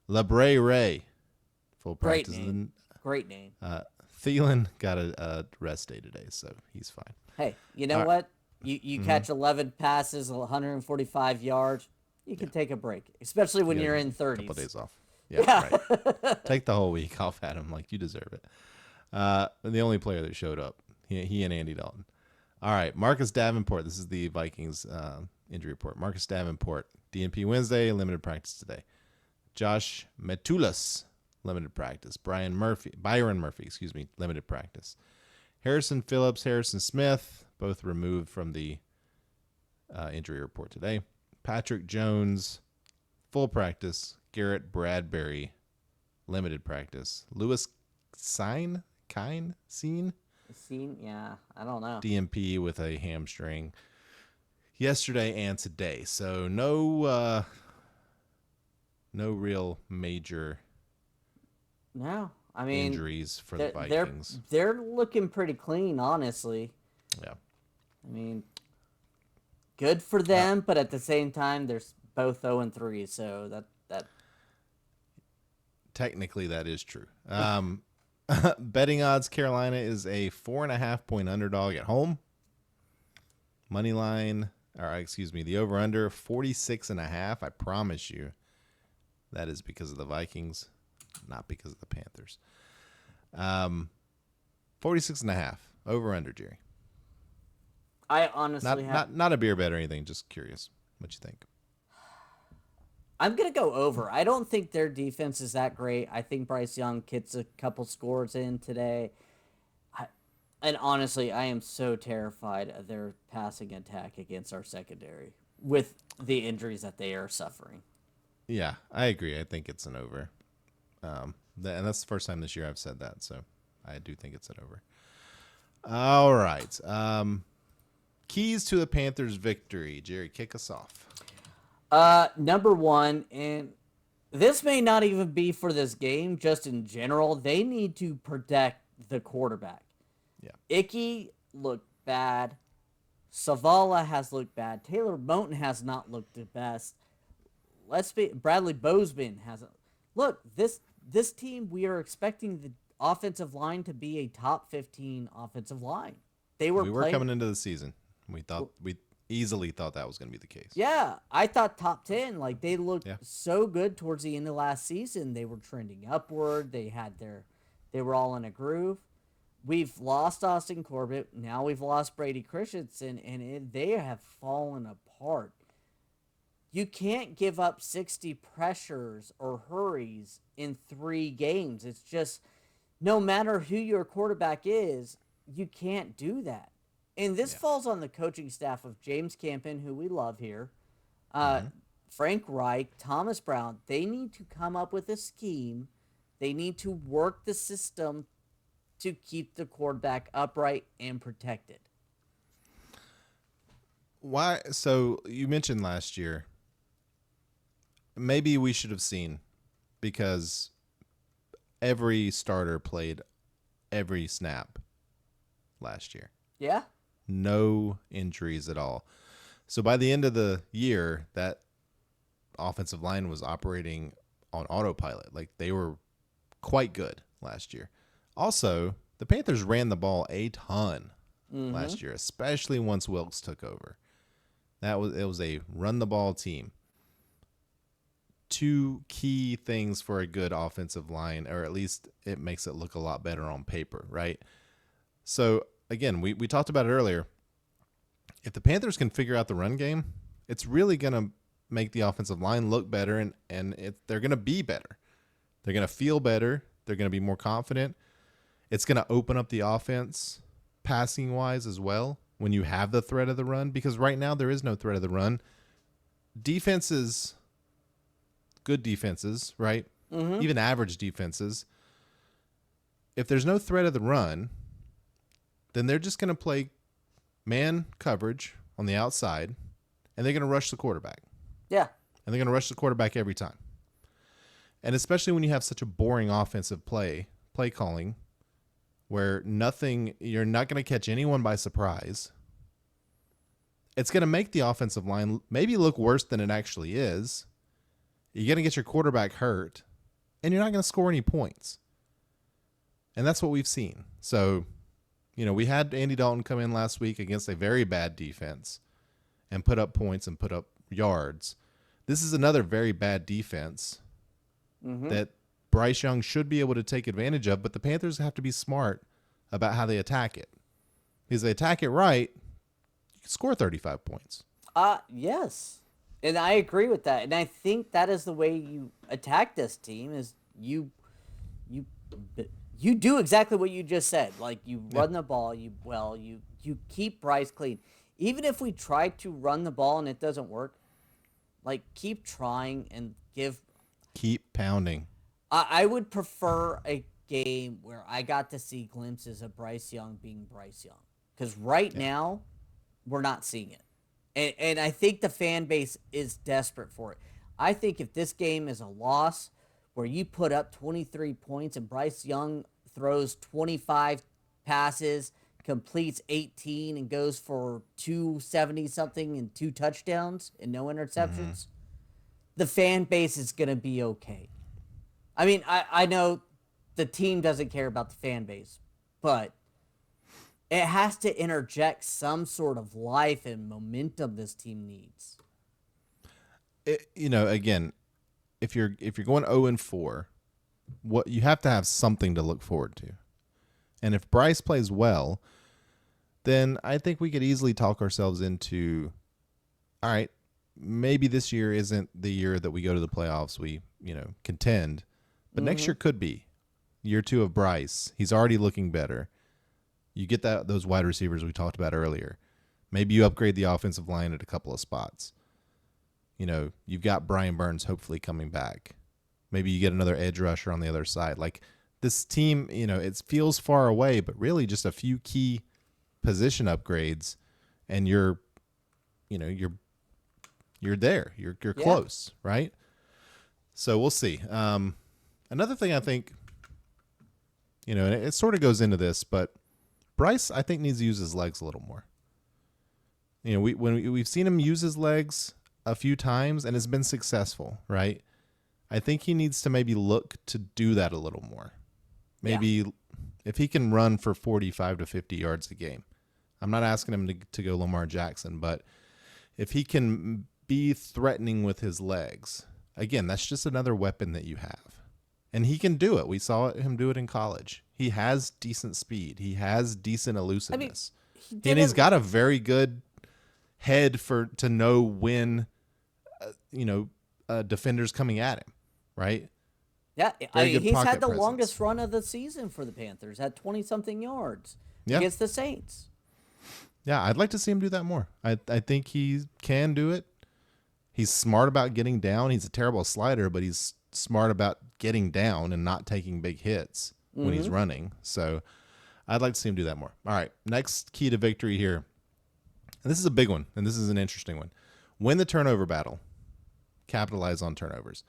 LeBray Ray, full Great practice. name. Great name. Thielen got a rest day today, so he's fine. Hey, you know what? You catch 11 passes, 145 yards. You can take a break, especially when you're in 30s. Couple days off. Yeah, right. Take the whole week off at him. Like, you deserve it. The only player that showed up, he and Andy Dalton. All right, Marcus Davenport. This is the Vikings injury report. Marcus Davenport, DNP Wednesday, limited practice today. Josh Metoulas, limited practice. Byron Murphy, limited practice. Harrison Phillips, Harrison Smith, both removed from the injury report today. Patrick Jones, full practice. Garrett Bradbury, limited practice. Lewis Scene, Yeah, I don't know. DNP with a hamstring yesterday and today. So no real major No, I mean injuries for the they're Vikings. they're looking pretty clean, honestly. Yeah. I mean, good for them, but at the same time, they're both 0-3, so that Technically, that is true. Betting odds: Carolina is a 4.5-point underdog at home. Money line, the over/under 46.5. I promise you, that is because of the Vikings, not because of the Panthers. 46.5. Over under, Jerry. I honestly Not a beer bet or anything. Just curious what you think. I'm going to go over. I don't think their defense is that great. I think Bryce Young gets a couple scores in today. And honestly, I am so terrified of their passing attack against our secondary with the injuries that they are suffering. Yeah, I agree. I think it's an over. And that's the first time this year I've said that, so I do think it's an over. All right. Keys to the Panthers' victory. Jerry, kick us off. Number one, and this may not even be for this game, just in general, they need to protect the quarterback. Yeah. Icky looked bad. Savala has looked bad. Taylor Moton has not looked the best. Bradley Bozeman hasn't. Look, this team, we are expecting the offensive line to be a top 15 offensive line. We were coming into the season. We easily thought that was going to be the case. Yeah, I thought top 10. Like, they looked so good towards the end of last season. They were trending upward. They were all in a groove. We've lost Austin Corbett. Now we've lost Brady Christensen, and they have fallen apart. You can't give up 60 pressures or hurries in 3 games. It's just, no matter who your quarterback is, you can't do that. And this falls on the coaching staff of James Campen, who we love here, Frank Reich, Thomas Brown. They need to come up with a scheme. They need to work the system to keep the quarterback upright and protected. Why? So you mentioned last year. Maybe we should have seen, because every starter played every snap last year. Yeah. No injuries at all. So by the end of the year, that offensive line was operating on autopilot. Like, they were quite good last year. Also, the Panthers ran the ball a ton last year, especially once Wilkes took over. It was a run the ball team. 2 key things for a good offensive line, or at least it makes it look a lot better on paper, right? So again, we talked about it earlier. If the Panthers can figure out the run game, it's really going to make the offensive line look better, and they're going to be better. They're going to feel better. They're going to be more confident. It's going to open up the offense passing-wise as well when you have the threat of the run, because right now there is no threat of the run. Defenses, good defenses, right? Even average defenses, if there's no threat of the run, then they're just going to play man coverage on the outside, and they're going to rush the quarterback. Yeah. And they're going to rush the quarterback every time. And especially when you have such a boring offensive play calling, where you're not going to catch anyone by surprise. It's going to make the offensive line maybe look worse than it actually is. You're going to get your quarterback hurt, and you're not going to score any points. And that's what we've seen. So, we had Andy Dalton come in last week against a very bad defense and put up points and put up yards. This is another very bad defense that Bryce Young should be able to take advantage of, but the Panthers have to be smart about how they attack it. Because they attack it right, you can score 35 points. Yes. And I agree with that. And I think that is the way you attack this team, is you do exactly what you just said. Like, you run the ball, you keep Bryce clean. Even if we try to run the ball and it doesn't work, like, keep trying and keep pounding. I would prefer a game where I got to see glimpses of Bryce Young being Bryce Young. Because right now, we're not seeing it. And I think the fan base is desperate for it. I think if this game is a loss where you put up 23 points and Bryce Young throws 25 passes, completes 18, and goes for 270-something and 2 touchdowns and no interceptions, the fan base is going to be okay. I mean, I know the team doesn't care about the fan base, but it has to interject some sort of life and momentum this team needs. Again, if you're going 0-4, what you have to have something to look forward to. And if Bryce plays well, then I think we could easily talk ourselves into, all right, maybe this year isn't the year that we go to the playoffs, we, contend, but next year could be. Year 2 of Bryce. He's already looking better. You get those wide receivers we talked about earlier. Maybe you upgrade the offensive line at a couple of spots. You've got Brian Burns hopefully coming back. Maybe you get another edge rusher on the other side. Like this team, it feels far away, but really just a few key position upgrades, and you're there. You're close, right? So we'll see. Another thing I think, and it sort of goes into this, but Bryce I think needs to use his legs a little more. We've seen him use his legs a few times and it's been successful, right? I think he needs to maybe look to do that a little more. Maybe if he can run for 45 to 50 yards a game. I'm not asking him to go Lamar Jackson, but if he can be threatening with his legs, again, that's just another weapon that you have. And he can do it. We saw him do it in college. He has decent speed. He has decent elusiveness. And he's got a very good head to know when, defender's coming at him, right? Yeah, he's had the longest run of the season for the Panthers at 20-something yards against the Saints. Yeah, I'd like to see him do that more. I think he can do it. He's smart about getting down. He's a terrible slider, but he's smart about getting down and not taking big hits when he's running. So I'd like to see him do that more. All right, next key to victory here. And this is a big one, and this is an interesting one. Win the turnover battle. Capitalize on turnovers.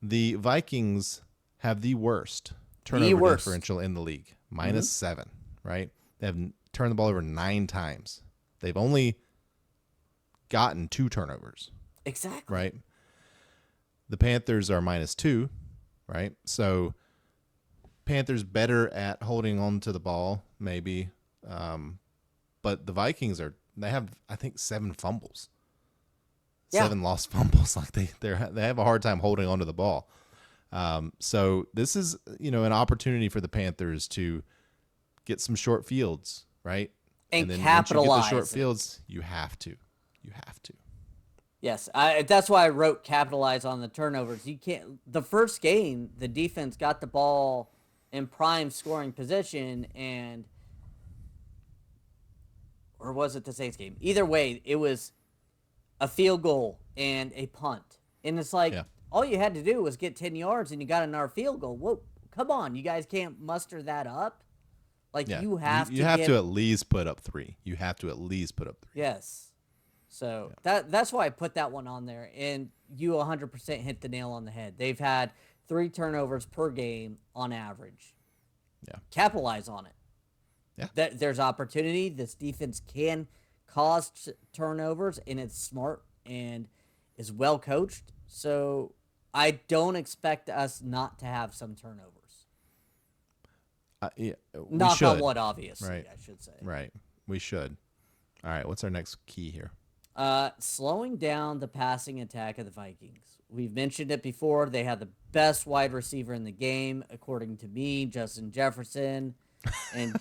The Vikings have the worst turnover differential in the league, -7, right? They have turned the ball over 9 times. They've only gotten 2 turnovers. Exactly. Right? The Panthers are -2, right? So Panthers better at holding on to the ball, maybe. But the Vikings they have, I think, 7 fumbles. 7 lost fumbles. Like they have a hard time holding on to the ball. So this is, an opportunity for the Panthers to get some short fields, right? And then capitalize. Once you get the short fields, you have to. Yes, that's why I wrote capitalize on the turnovers. You can't. The first game, the defense got the ball in prime scoring position, or was it the Saints game? Either way, it was a field goal and a punt, and it's like all you had to do was get 10 yards, and you got another field goal. Whoa, come on, you guys can't muster that up. Like you have to at least put up 3. You have to at least put up 3. Yes. So that's why I put that one on there, and you 100% hit the nail on the head. They've had 3 turnovers per game on average. Yeah. Capitalize on it. Yeah. There's opportunity. This defense can cause turnovers, and it's smart and is well coached. So I don't expect us not to have some turnovers. Knock on wood, obviously, right. I should say. Right. We should. All right. What's our next key here? Slowing down the passing attack of the Vikings. We've mentioned it before. They have the best wide receiver in the game, according to me, Justin Jefferson. And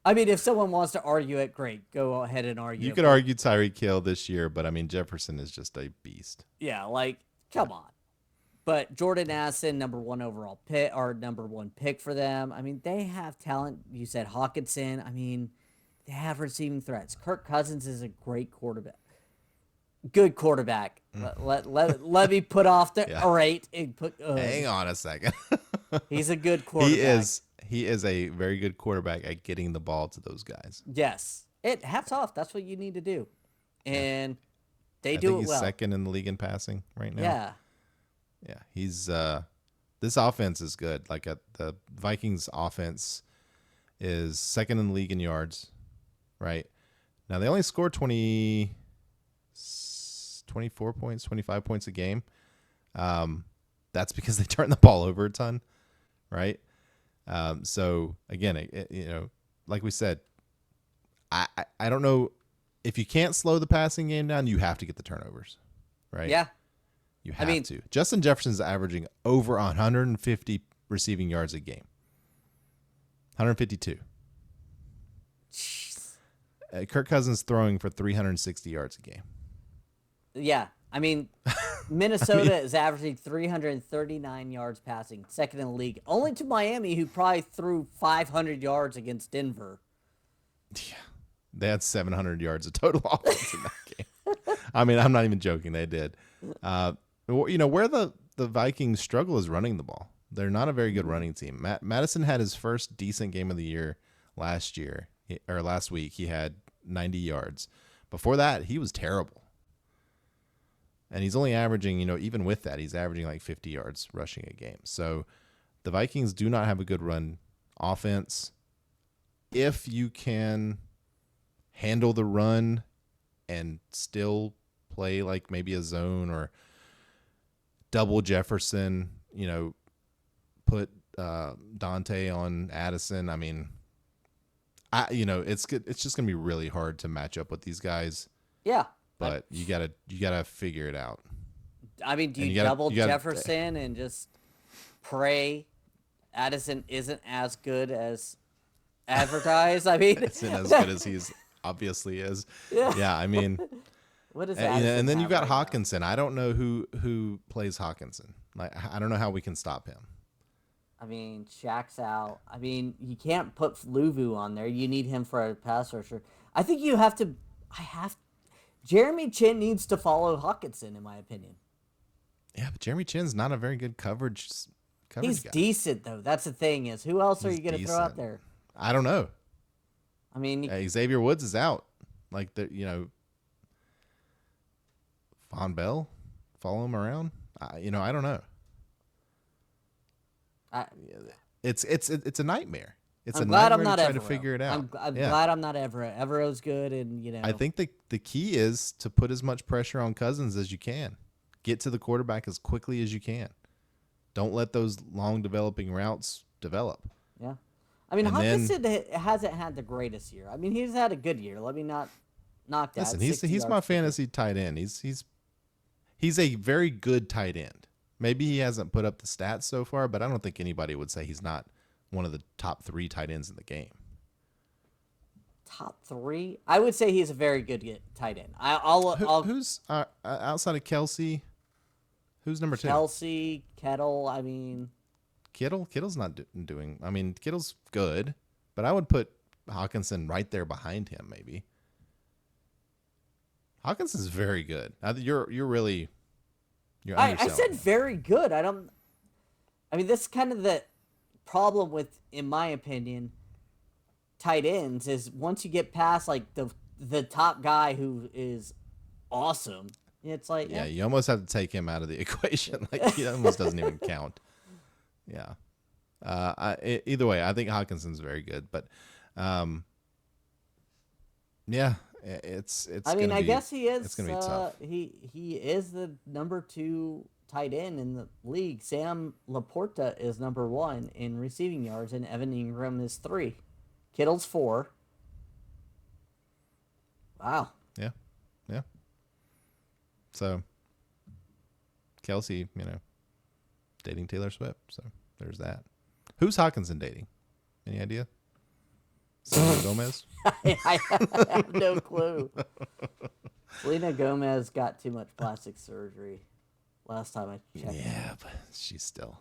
I mean, if someone wants to argue it, great. Go ahead and argue. You could argue Tyreek Hill this year, but I mean, Jefferson is just a beast. Yeah, come on. But Jordan Addison, number 1 overall pick, or number 1 pick for them. I mean, they have talent. You said Hawkinson. I mean, they have receiving threats. Kirk Cousins is a great quarterback. Good quarterback. Let me put off the rate and put. Hang on a second. He's a good quarterback. He is a very good quarterback at getting the ball to those guys. Yes. Hats off. That's what you need to do. And they do it well. He's second in the league in passing right now. Yeah. Yeah. He's this offense is good. Like the Vikings offense is second in the league in yards. Right. Now they only score 24 points, 25 points a game. That's because they turn the ball over a ton. Right. So again, like we said, I don't know if you can't slow the passing game down, you have to get the turnovers, right? Yeah. You have to. Justin Jefferson's averaging over 150 receiving yards a game. 152. Jeez. Kirk Cousins throwing for 360 yards a game. Yeah, I mean, Minnesota is averaging 339 yards passing, second in the league, only to Miami, who probably threw 500 yards against Denver. Yeah, they had 700 yards of total offense in that game. I mean, I'm not even joking. They did. Where the Vikings struggle is running the ball. They're not a very good running team. Madison had his first decent game of the year last week. He had 90 yards. Before that, he was terrible. And he's only averaging, even with that, he's averaging like 50 yards rushing a game. So the Vikings do not have a good run offense. If you can handle the run and still play like maybe a zone or double Jefferson, put Dante on Addison. I mean, it's good. It's just gonna be really hard to match up with these guys. Yeah, but you gotta figure it out. I mean, do you double Jefferson and just pray Addison isn't as good as advertised? I mean, isn't as good as he's obviously is. Yeah, I mean, what is and then you've got Hawkinson. Now? I don't know who plays Hawkinson. Like, I don't know how we can stop him. I mean, Shaq's out. I mean, you can't put Luvu on there. You need him for a pass rusher. I think you have to. Jeremy Chin needs to follow Hawkinson, in my opinion. Yeah, but Jeremy Chin's not a very good coverage He's guy. Decent though. That's the thing is, who else are you going to throw out there? I don't know. I mean, Xavier Woods is out. Like Von Bell, follow him around. I don't know. It's a nightmare. I'm glad I'm not Everett. To figure it out. I'm glad I'm not Everett. Everett's good, and I think the key is to put as much pressure on Cousins as you can. Get to the quarterback as quickly as you can. Don't let those long developing routes develop. Yeah, I mean, Hawkinson hasn't had the greatest year. I mean, he's had a good year. Let me not knock that. Listen, he's my fantasy tight end. He's a very good tight end. Maybe he hasn't put up the stats so far, but I don't think anybody would say he's not one of the top 3 tight ends in the game. Top 3? I would say he's a very good tight end. Who's outside of Kelsey? Who's number 2? Kelsey, Kittle. I mean, Kittle's not doing. I mean, Kittle's good, but I would put Hawkinson right there behind him. Maybe Hawkinson's very good. You're really. I said very good. I mean, this is kind of the problem with, in my opinion, tight ends is once you get past like the top guy who is awesome, it's like you almost have to take him out of the equation. Like he almost doesn't even count. Yeah. Either way, I think Hawkinson's very good, but it's. I mean, I guess he is. It's gonna be tough. He is the number 2 tight end in the league. Sam Laporta is number 1 in receiving yards, and Evan Ingram is 3. Kittle's 4. Wow. Yeah. So Kelsey, dating Taylor Swift. So there's that. Who's Hawkinson dating? Any idea? Selena Gomez? I have no clue. Selena Gomez got too much plastic surgery last time I checked. Yeah, but she's still.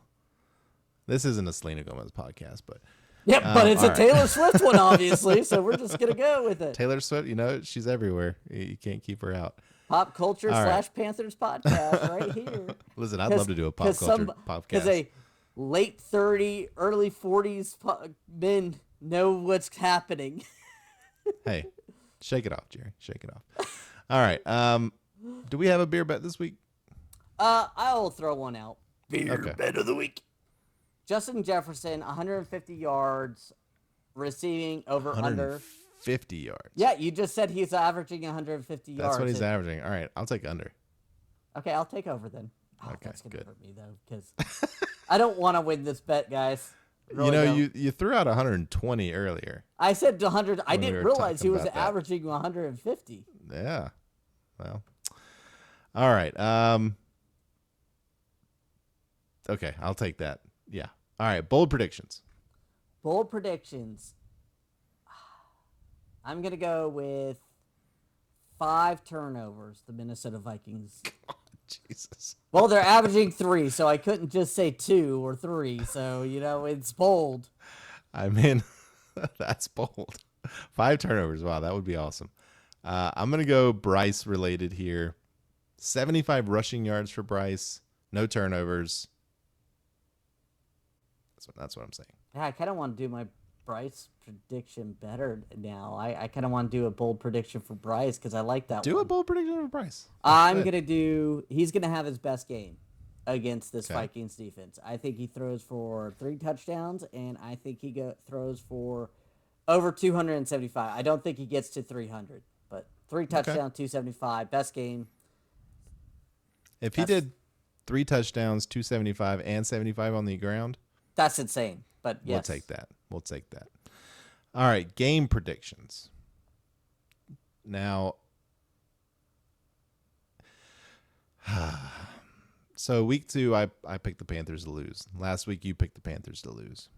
This isn't a Selena Gomez podcast, but. Yep, but it's a Taylor Swift one, obviously, so we're just going to go with it. Taylor Swift, she's everywhere. You can't keep her out. Pop Culture / Panthers podcast right here. Listen, I'd love to do a Pop Culture podcast. Because a late 30, early 40s men know what's happening. Hey, shake it off, Jerry. Shake it off. All right. Do we have a beer bet this week? I'll throw one out. Beer bet of the week. Justin Jefferson, 150 yards, receiving over 150 yards. Yeah, you just said he's averaging 150 yards. That's what he's averaging. All right, I'll take under. Okay, I'll take over then. Okay, that's gonna good. hurt me though, because I don't want to win this bet, guys. Really you threw out 120 earlier. I said 100. I didn't realize he was averaging 150. Yeah. Well. All right. Okay, I'll take that. Yeah. All right. Bold predictions. Bold predictions. I'm going to go with 5 turnovers, the Minnesota Vikings. Jesus. Well, they're averaging 3, so I couldn't just say 2 or 3. So, it's bold. I mean, that's bold. 5 turnovers. Wow, that would be awesome. I'm going to go Bryce related here. 75 rushing yards for Bryce. No turnovers. That's what I'm saying. Yeah, I kind of want to do my Bryce prediction better now. I kind of want to do a bold prediction for Bryce because I like that Do one. a bold prediction for Bryce. He's going to have his best game against this Vikings defense. I think he throws for 3 touchdowns, and I think he throws for over 275. I don't think he gets to 300, but 3 touchdowns, 275, best game. If he did 3 touchdowns, 275, and 75 on the ground, that's insane. But yes. We'll take that. All right, game predictions. Now, so week 2, I picked the Panthers to lose. Last week, you picked the Panthers to lose.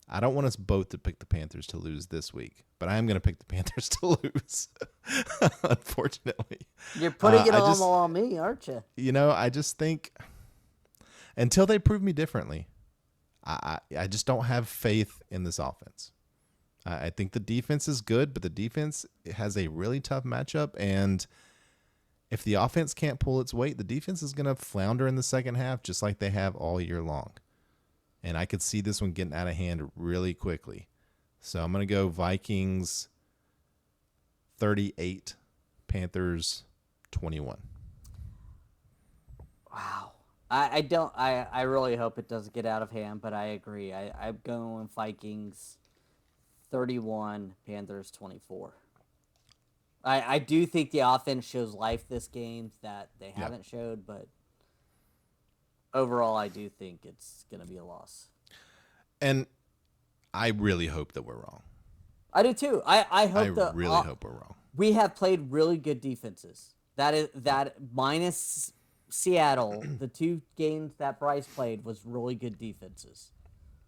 I don't want us both to pick the Panthers to lose this week, but I am going to pick the Panthers to lose, unfortunately. You're putting it all on me, aren't you? I just think until they prove me differently, I just don't have faith in this offense. I think the defense is good, but the defense has a really tough matchup, and if the offense can't pull its weight, the defense is going to flounder in the second half just like they have all year long. And I could see this one getting out of hand really quickly. So I'm going to go Vikings 38, Panthers 21. Wow. I really hope it doesn't get out of hand, but I agree. I'm going Vikings 31, Panthers 24. I do think the offense shows life this game that they haven't showed, but overall I do think it's going to be a loss. And I really hope that we're wrong. I do too. I really hope we're wrong. We have played really good defenses. That minus Seattle, the 2 games that Bryce played was really good defenses.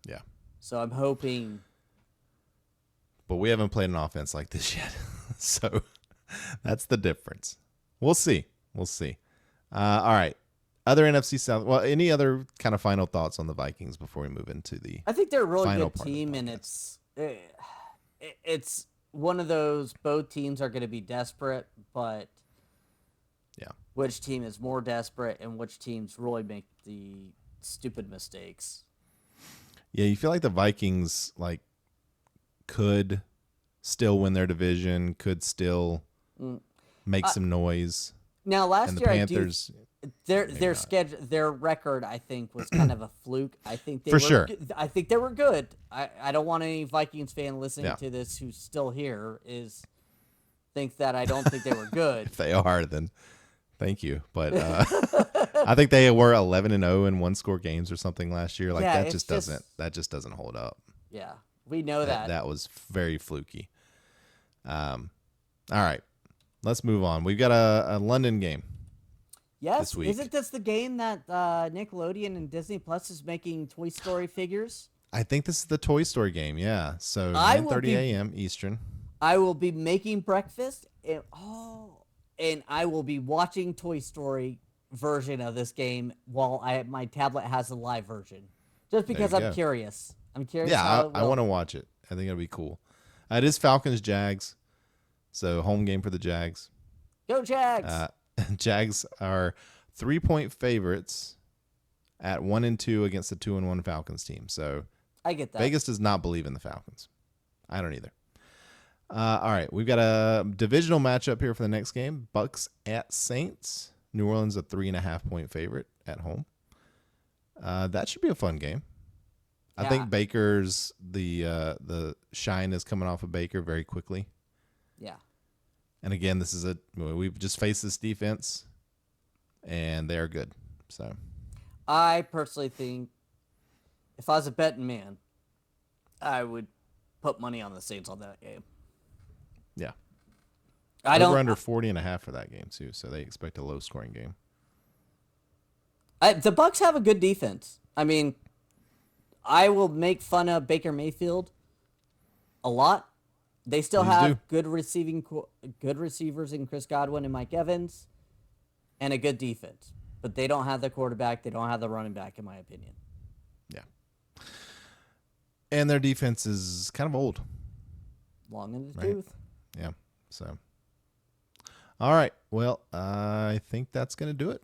Yeah. So I'm hoping. But we haven't played an offense like this yet. So that's the difference. We'll see. All right. Other NFC South. Well, any other kind of final thoughts on the Vikings before we move into the I think they're a really good team, and it's one of those both teams are going to be desperate, but which team is more desperate and which teams really make the stupid mistakes. Yeah, you feel like the Vikings could still win their division, could still make some noise. Now, last and the year, Panthers, their schedule, their record, I think, was kind of a fluke. I think they I think they were good. I don't want any Vikings fan listening to this who's still here think that I don't think they were good. If they are, then thank you. But I think they were 11-0 in 1-score games or something last year. That just doesn't hold up. Yeah, we know that. That was very fluky. All right, let's move on. We've got a London game. Yes, this week. Isn't this the game that Nickelodeon and Disney Plus is making Toy Story figures? I think this is the Toy Story game. Yeah, so 9:30 a.m. Eastern. I will be making breakfast, and I will be watching Toy Story version of this game while my tablet has a live version, just because I'm curious. I'm curious. Yeah, I want to watch it. I think it'll be cool. It is Falcons Jags, so home game for the Jags. Go Jags! Jags are 3-point favorites at 1-2 against the 2-1 Falcons team. So I get that. Vegas does not believe in the Falcons. I don't either. All right, we've got a divisional matchup here for the next game. Bucks at Saints. New Orleans a 3.5-point favorite at home. That should be a fun game. I think Baker's the shine is coming off of Baker very quickly. Yeah. And again, we've just faced this defense, and they are good. So, I personally think if I was a betting man, I would put money on the Saints on that game. Yeah. Over under 40.5 for that game too, so they expect a low-scoring game. The Bucks have a good defense. I mean, I will make fun of Baker Mayfield a lot. They still Please have do. good receivers in Chris Godwin and Mike Evans, and a good defense. But they don't have the quarterback. They don't have the running back, in my opinion. Yeah. And their defense is kind of old. Long in the Right. tooth. Yeah. So, all right. Well, I think that's going to do it.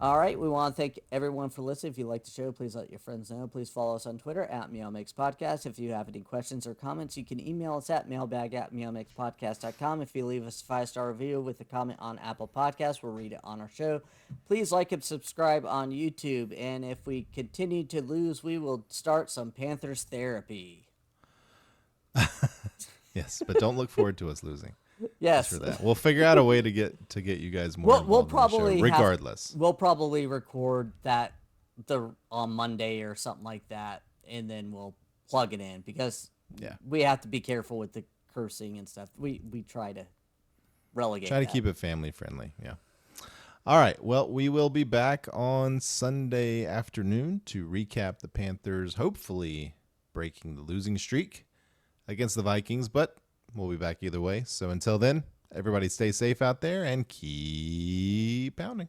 All right, we want to thank everyone for listening. If you like the show, please let your friends know. Please follow us on Twitter at MeowMix Podcast. If you have any questions or comments, you can email us at mailbag@meowmixpodcast.com. If you leave us a 5-star review with a comment on Apple Podcasts, we'll read it on our show. Please like and subscribe on YouTube. And if we continue to lose, we will start some Panthers therapy. Yes, but don't look forward to us losing. Yes, For that, we'll figure out a way to get you guys more. we'll involved in the probably show, regardless. we'll probably record that on Monday or something like that, and then we'll plug it in because we have to be careful with the cursing and stuff. We try to relegate. Try to keep it family friendly. Yeah. All right. Well, we will be back on Sunday afternoon to recap the Panthers, hopefully breaking the losing streak against the Vikings, but we'll be back either way. So until then, everybody stay safe out there and keep pounding.